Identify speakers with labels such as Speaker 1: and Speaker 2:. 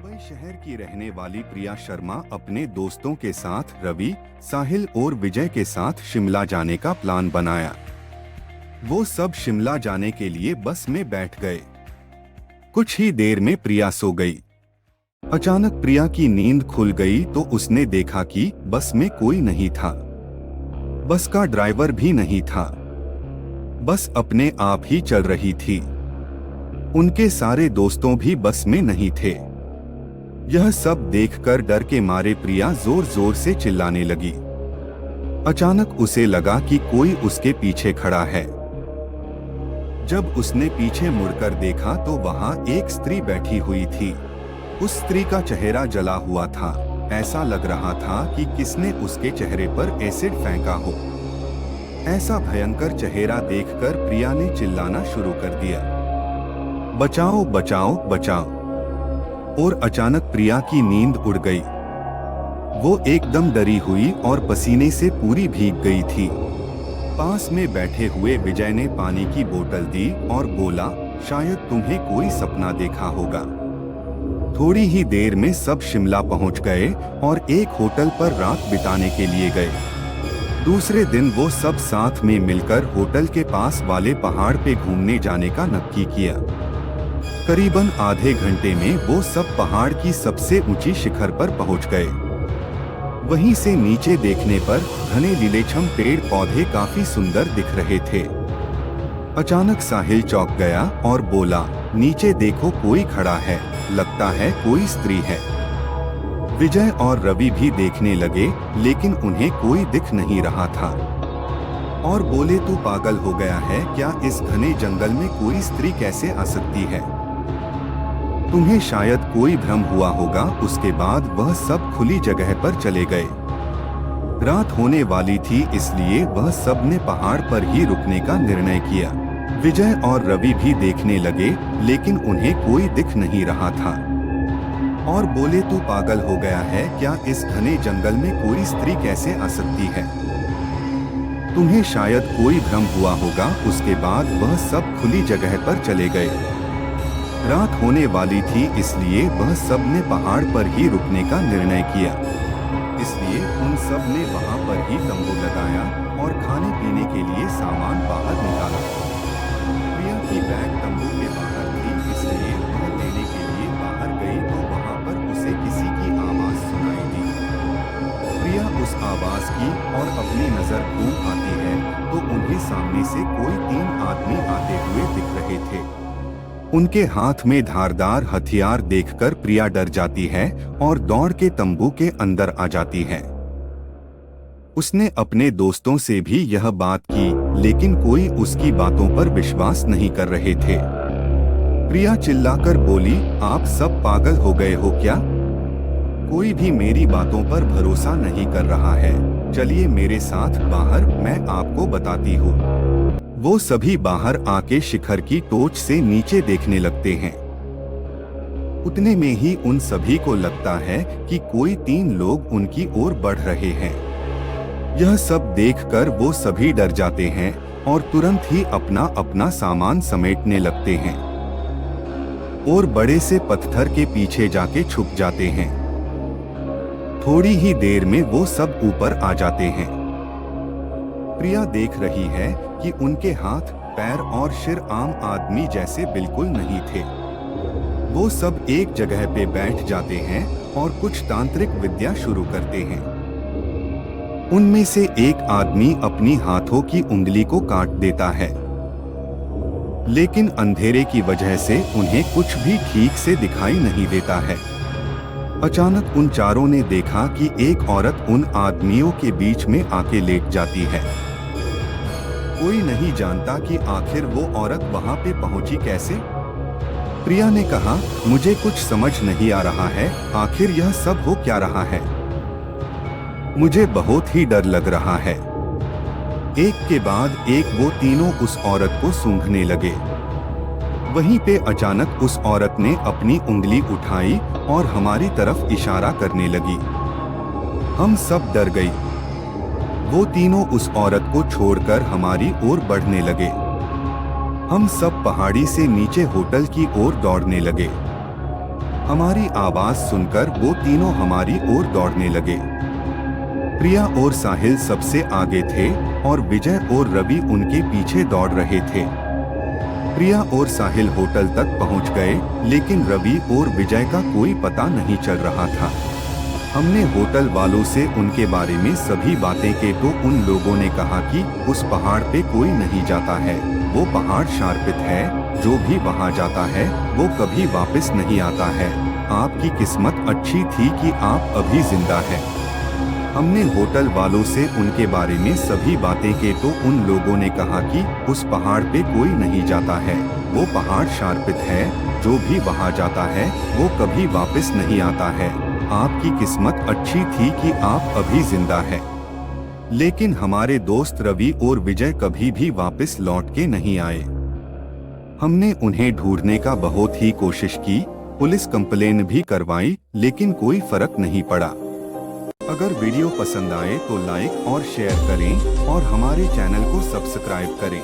Speaker 1: मुंबई शहर की रहने वाली प्रिया शर्मा अपने दोस्तों के साथ रवि, साहिल और विजय के साथ शिमला जाने का प्लान बनाया। वो सब शिमला जाने के लिए बस में बैठ गए। कुछ ही देर में प्रिया सो गई। अचानक प्रिया की नींद खुल गई तो उसने देखा कि बस में कोई नहीं था। बस का ड्राइवर भी नहीं था। बस अपने आप ही चल रही थी। उनके सारे दोस्तों भी बस में नहीं थे। यह सब देखकर डर के मारे प्रिया जोर जोर से चिल्लाने लगी। अचानक उसे लगा कि कोई उसके पीछे खड़ा है। जब उसने पीछे मुड़कर देखा तो वहां एक स्त्री बैठी हुई थी। उस स्त्री का चेहरा जला हुआ था। ऐसा लग रहा था कि किसने उसके चेहरे पर एसिड फेंका हो। ऐसा भयंकर चेहरा देखकर प्रिया ने चिल्लाना शुरू कर दिया, बचाओ बचाओ बचाओ। और अचानक प्रिया की नींद उड़ गई। वो एकदम डरी हुई और पसीने से पूरी भीग गई थी। पास में बैठे हुए विजय ने पानी की बोतल दी और बोला, शायद तुम्हें कोई सपना देखा होगा। थोड़ी ही देर में सब शिमला पहुंच गए और एक होटल पर रात बिताने के लिए गए। दूसरे दिन वो सब साथ में मिलकर होटल के पास वाले पहाड़ पे घूमने जाने का नक्की किया। करीबन आधे घंटे में वो सब पहाड़ की सबसे ऊंची शिखर पर पहुंच गए। वहीं से नीचे देखने पर घने लीलेछम पेड़ पौधे काफी सुंदर दिख रहे थे। अचानक साहिल चौंक गया और बोला, नीचे देखो कोई खड़ा है, लगता है कोई स्त्री है। विजय और रवि भी देखने लगे लेकिन उन्हें कोई दिख नहीं रहा था और बोले, तू पागल हो गया है क्या? इस घने जंगल में कोई स्त्री कैसे आ सकती है? तुम्हें शायद कोई भ्रम हुआ होगा। उसके बाद वह सब खुली जगह पर चले गए। रात होने वाली थी इसलिए वह सब ने पहाड़ पर ही रुकने का निर्णय किया। विजय और रवि भी देखने लगे लेकिन उन्हें कोई दिख नहीं रहा था और बोले, तू पागल हो गया है क्या? इस घने जंगल में कोई स्त्री कैसे आ सकती है? तुम्हें शायद कोई भ्रम हुआ होगा। उसके बाद वह सब खुली जगह पर चले गए। रात होने वाली थी इसलिए वह सब ने पहाड़ पर ही रुकने का निर्णय किया। इसलिए उन सब ने वहां पर ही तंबू लगाया और खाने पीने के लिए सामान बाहर निकाला। प्रिया की बैग तंबू के बाहर थी इसलिए वह लेने के लिए बाहर गई तो वहां पर उसे किसी की आवाज सुनाई दी। प्रिया उस आवाज की और अपनी नजर घूम आती है तो उन्हें सामने से कोई 3 आदमी आते हुए दिख रहे थे। उनके हाथ में धारदार हथियार देखकर प्रिया डर जाती है और दौड़ के तंबू के अंदर आ जाती है। उसने अपने दोस्तों से भी यह बात की लेकिन कोई उसकी बातों पर विश्वास नहीं कर रहे थे। प्रिया चिल्लाकर बोली, आप सब पागल हो गए हो क्या? कोई भी मेरी बातों पर भरोसा नहीं कर रहा है। चलिए मेरे साथ बाहर, मैं आपको बताती हूँ। वो सभी बाहर आके शिखर की टोच से नीचे देखने लगते हैं। उतने में ही उन सभी को लगता है कि कोई 3 लोग उनकी ओर बढ़ रहे हैं। यह सब देखकर वो सभी डर जाते हैं और तुरंत ही अपना अपना सामान समेटने लगते हैं और बड़े से पत्थर के पीछे जाके छुप जाते हैं। थोड़ी ही देर में वो सब ऊपर आ जाते हैं। प्रिया देख रही है कि उनके हाथ, पैर और सिर आम आदमी जैसे बिल्कुल नहीं थे। वो सब एक जगह पे बैठ जाते हैं और कुछ तांत्रिक विद्या शुरू करते हैं। उनमें से एक आदमी अपनी हाथों की उंगली को काट देता है लेकिन अंधेरे की वजह से उन्हें कुछ भी ठीक से दिखाई नहीं देता है। अचानक उन चारों ने देखा कि एक औरत उन आदमियों के बीच में आके लेट जाती है। कोई नहीं जानता कि आखिर वो औरत वहां पे पहुंची कैसे। प्रिया ने कहा, मुझे कुछ समझ नहीं आ रहा है, आखिर यह सब हो क्या रहा है? मुझे बहुत ही डर लग रहा है। एक के बाद एक वो तीनों उस औरत को सूंघने लगे। वहीं पे अचानक उस औरत ने अपनी उंगली उठाई और हमारी तरफ इशारा करने लगी। हम सब डर गई। वो तीनों उस औरत को छोड़कर हमारी ओर बढ़ने लगे। हम सब पहाड़ी से नीचे होटल की ओर दौड़ने लगे। हमारी आवाज सुनकर वो तीनों हमारी ओर दौड़ने लगे। प्रिया और साहिल सबसे आगे थे और विजय और रवि उनके पीछे दौड़ रहे थे। प्रिया और साहिल होटल तक पहुंच गए, लेकिन रवि और विजय का कोई पता नहीं चल रहा था। हमने होटल वालों से उनके बारे में सभी बातें की तो उन लोगों ने कहा कि उस पहाड़ पे कोई नहीं जाता है, वो पहाड़ शार्पित है, जो भी वहाँ जाता है वो कभी वापस नहीं आता है। आपकी किस्मत अच्छी थी कि आप अभी जिंदा हैं। हमने होटल वालों से उनके बारे में सभी बातें की तो उन लोगों ने कहा कि उस पहाड़ पे कोई नहीं जाता है, वो पहाड़ शार्पित है, जो भी वहाँ जाता है वो कभी वापस नहीं आता है। आपकी किस्मत अच्छी थी कि आप अभी जिंदा हैं। लेकिन हमारे दोस्त रवि और विजय कभी भी वापस लौट के नहीं आए। हमने उन्हें ढूंढने का बहुत ही कोशिश की, पुलिस कंप्लेन भी करवाई, लेकिन कोई फर्क नहीं पड़ा। अगर वीडियो पसंद आए तो लाइक और शेयर करें और हमारे चैनल को सब्सक्राइब करें।